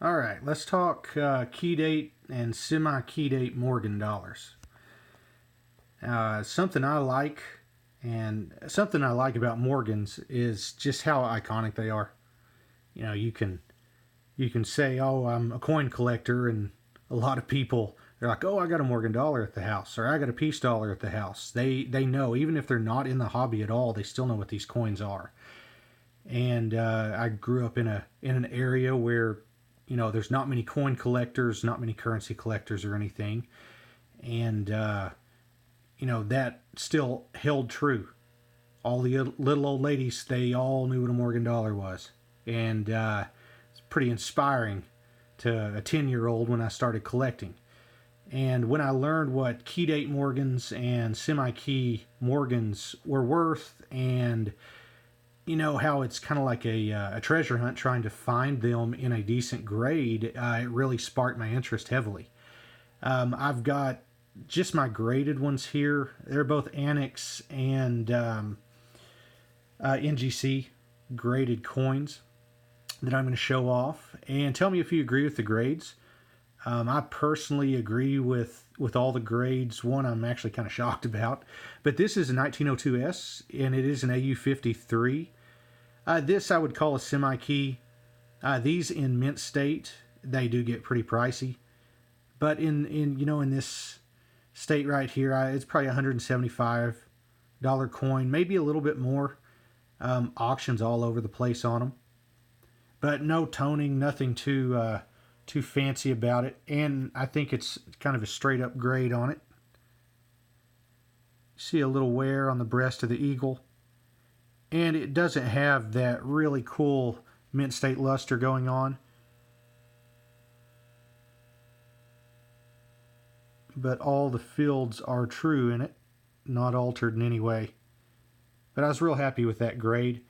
All right, let's talk key date and semi key date Morgan dollars. Something I like, and something I like about Morgans is just how iconic they are. You know, you can say, "Oh, I'm a coin collector," and a lot of people they're like, "Oh, I got a Morgan dollar at the house," or "I got a peace dollar at the house." They know, even if they're not in the hobby at all, they still know what these coins are. And I grew up in an area where there's not many coin collectors, not many currency collectors or anything, and that still held true. All the little old ladies, they all knew what a Morgan dollar was, and it's pretty inspiring to a 10-year-old when I started collecting. And when I learned what key date Morgans and semi key Morgans were worth, and how it's kind of like a treasure hunt trying to find them in a decent grade, it really sparked my interest heavily. I've got just my graded ones here. They're both Annex and NGC graded coins that I'm going to show off. And tell me if you agree with the grades. I personally agree with all the grades. One I'm actually kind of shocked about. But this is a 1902S, and it is an AU53. This I would call a semi-key. These in mint state, they do get pretty pricey. But in this state right here, it's probably $175 coin, maybe a little bit more. Auctions all over the place on them, but no toning, nothing too fancy about it. And I think it's kind of a straight up grade on it. See a little wear on the breast of the eagle, and it doesn't have that really cool mint state luster going on. But all the fields are true in it, not altered in any way. But I was real happy with that grade.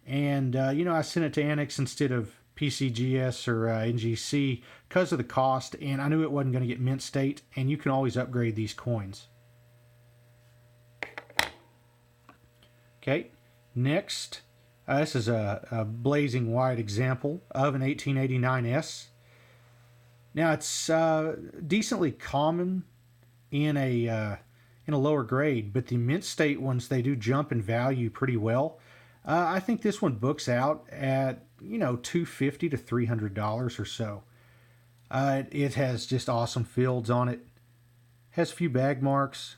And, I sent it to Annex instead of PCGS or NGC because of the cost, and I knew it wasn't going to get mint state, and you can always upgrade these coins. Okay, next, this is a blazing white example of an 1889S. Now, it's decently common in a lower grade, but the mint state ones, they do jump in value pretty well. I think this one books out at $250 to $300 or so. It has just awesome fields on it. Has a few bag marks,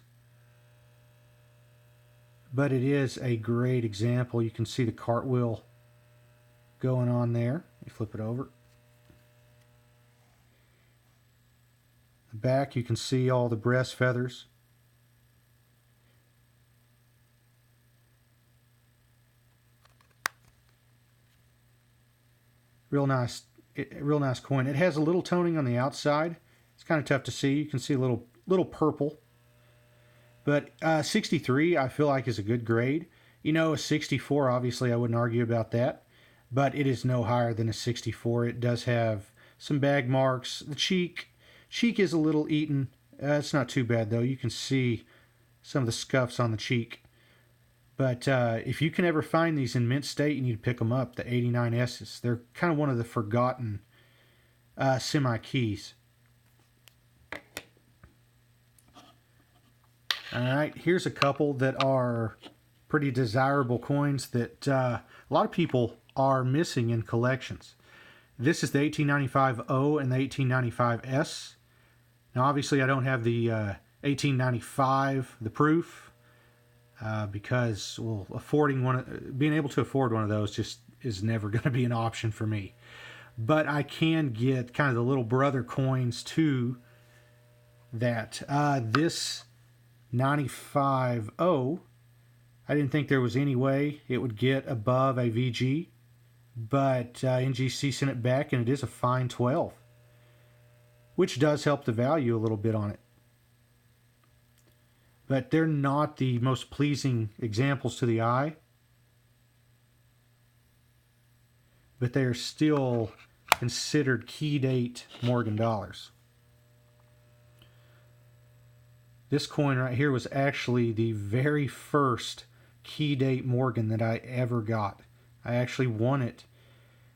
but it is a great example. You can see the cartwheel going on there. You flip it over. The back, you can see all the breast feathers. Real nice coin. It has a little toning on the outside. It's kind of tough to see. You can see a little purple. But 63, I feel like, is a good grade. A 64, obviously, I wouldn't argue about that. But it is no higher than a 64. It does have some bag marks. The cheek is a little eaten. It's not too bad, though. You can see some of the scuffs on the cheek. But if you can ever find these in mint state, you need to pick them up, the 89S's. They're kind of one of the forgotten semi-keys. All right, here's a couple that are pretty desirable coins that a lot of people are missing in collections. This is the 1895 O and the 1895 S. Now, obviously, I don't have the 1895, the proof, because being able to afford one of those just is never going to be an option for me. But I can get kind of the little brother coins to that. This 95O, I didn't think there was any way it would get above a VG, but NGC sent it back, and it is a fine 12, which does help the value a little bit on it. But they're not the most pleasing examples to the eye. But they are still considered key date Morgan dollars. This coin right here was actually the very first key date Morgan that I ever got. I actually won it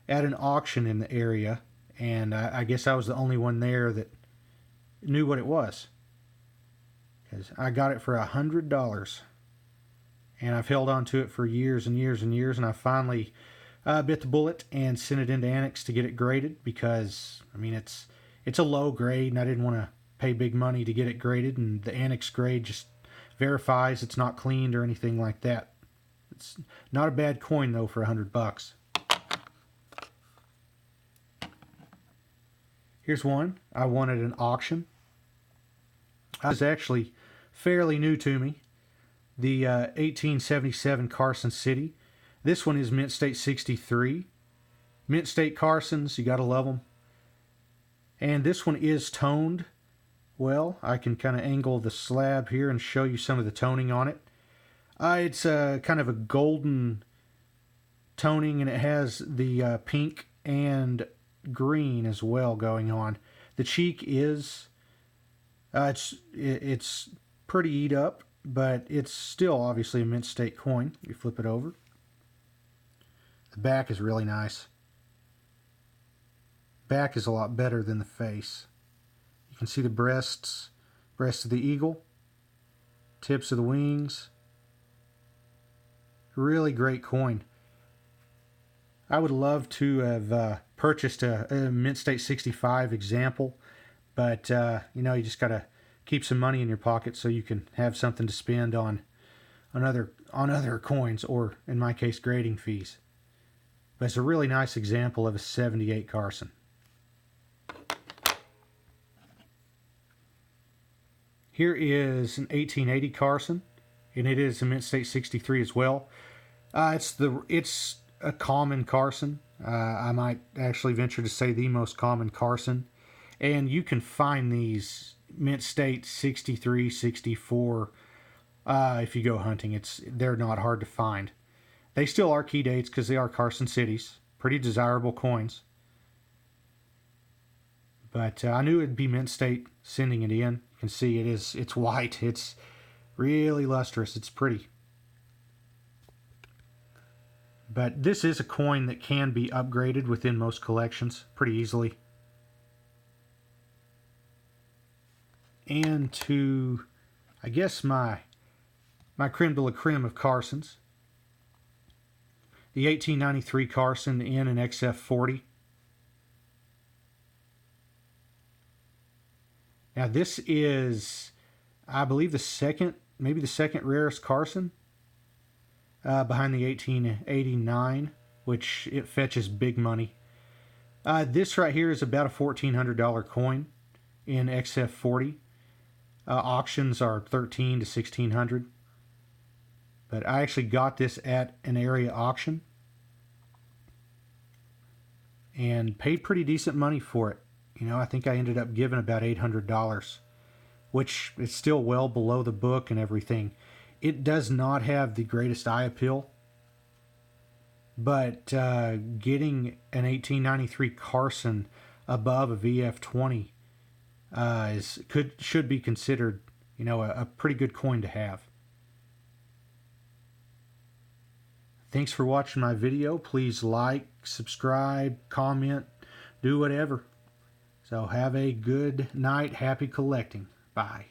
at an auction in the area, and I guess I was the only one there that knew what it was, because I got it for $100, and I've held on to it for years and years and years, and I finally bit the bullet and sent it into Annex to get it graded, because I mean it's a low grade and I didn't want to pay big money to get it graded, and the Annex grade just verifies it's not cleaned or anything like that. It's not a bad coin though for $100. Here's one I won at an auction. It was actually fairly new to me. The 1877 Carson City. This one is Mint State 63. Mint State Carsons, you gotta love them. And this one is toned. Well, I can kind of angle the slab here and show you some of the toning on it. It's kind of a golden toning, and it has the pink and green as well going on. The cheek is it's pretty eat up, but it's still obviously a Mint State coin. You flip it over. The back is really nice. Back is a lot better than the face. You can see the breasts of the eagle, tips of the wings. Really great coin. I would love to have purchased a Mint State 65 example, but you know, you just gotta keep some money in your pocket so you can have something to spend on other coins, or in my case, grading fees. But it's a really nice example of a 78 Carson. Here is an 1880 Carson, and it is a Mint State 63 as well. It's a common Carson. I might actually venture to say the most common Carson. And you can find these Mint State 63, 64 if you go hunting. They're not hard to find. They still are key dates because they are Carson Cities. Pretty desirable coins. But I knew it'd be Mint State sending it in. You can see it's white. It's really lustrous. It's pretty. But this is a coin that can be upgraded within most collections pretty easily. And to, I guess, my creme de la creme of Carsons, the 1893 Carson in an XF40. Now this is, I believe, maybe the second rarest Carson, behind the 1889, which it fetches big money. This right here is about a $1,400 coin in XF40. Auctions are $1,300 to $1,600. But I actually got this at an area auction and paid pretty decent money for it. You know, I think I ended up giving about $800, which is still well below the book and everything. It does not have the greatest eye appeal, but getting an 1893 Carson above a VF20 should be considered, you know, a pretty good coin to have. Thanks for watching my video. Please like, subscribe, comment, do whatever. So have a good night. Happy collecting. Bye.